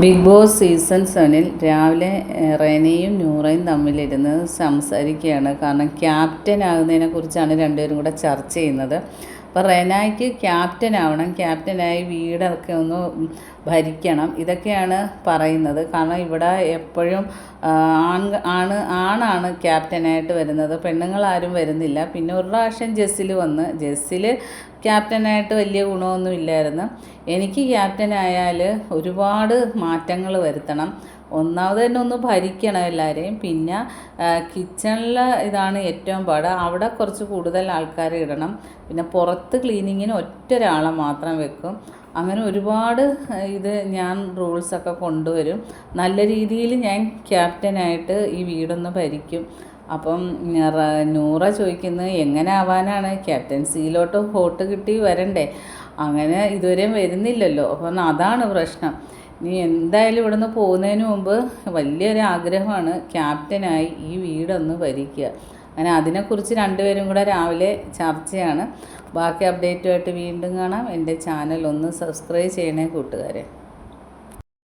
Big boss season 7-ൽ രാവിലെ റെനയും നൂറയും തമ്മിലിരുന്ന് സംസാരിക്കുകയാണ്. കാരണം ക്യാപ്റ്റൻ ആകുന്നതിനെക്കുറിച്ചാണ് രണ്ടുപേരും കൂടെ ചർച്ച ചെയ്യുന്നത്. അപ്പോൾ റെനയ്ക്ക് ക്യാപ്റ്റൻ ആവണം, ക്യാപ്റ്റനായി വീടൊക്കെ ഒന്ന് ഭരിക്കണം, ഇതൊക്കെയാണ് പറയുന്നത്. കാരണം ഇവിടെ എപ്പോഴും ആണാണ് ക്യാപ്റ്റനായിട്ട് വരുന്നത്, പെണ്ണുങ്ങളാരും വരുന്നില്ല. പിന്നെ ഒരു പ്രാവശ്യം ജസ്സിൽ ക്യാപ്റ്റനായിട്ട് വലിയ ഗുണമൊന്നും ഇല്ലായിരുന്നു. എനിക്ക് ക്യാപ്റ്റനായാൽ ഒരുപാട് മാറ്റങ്ങൾ വരുത്തണം. ഒന്നാമത് തന്നെ ഒന്ന് ഭരിക്കണം എല്ലാവരെയും. പിന്നെ കിച്ചണിൽ ഇതാണ് ഏറ്റവും പാട്, അവിടെ കുറച്ച് കൂടുതൽ ആൾക്കാരെ ഇടണം. പിന്നെ പുറത്ത് ക്ലീനിങ്ങിന് ഒരാളെ മാത്രം വെക്കും. അങ്ങനെ ഒരുപാട് ഞാൻ റൂൾസൊക്കെ കൊണ്ടുവരും. നല്ല രീതിയിൽ ഞാൻ ക്യാപ്റ്റനായിട്ട് ഈ വീടൊന്ന് ഭരിക്കും. അപ്പം നൂറ ചോദിക്കുന്നത് എങ്ങനെ ആവാനാണ്, ക്യാപ്റ്റൻസിയിലോട്ട് വോട്ട് കിട്ടി വരണ്ടേ, അങ്ങനെ ഇതുവരെയും വരുന്നില്ലല്ലോ. അപ്പം അതാണ് പ്രശ്നം. നീ എന്തായാലും ഇവിടുന്ന് പോകുന്നതിന് മുമ്പ് വലിയൊരു ആഗ്രഹമാണ് ക്യാപ്റ്റനായി ഈ വീടൊന്ന് ഭരിക്കുക. അങ്ങനെ അതിനെക്കുറിച്ച് രണ്ടുപേരും കൂടെ രാവിലെ ചർച്ചയാണ്. ബാക്കി അപ്ഡേറ്റുമായിട്ട് വീണ്ടും കാണാം. എൻ്റെ ചാനൽ ഒന്ന് സബ്സ്ക്രൈബ് ചെയ്യണേ കൂട്ടുകാരെ.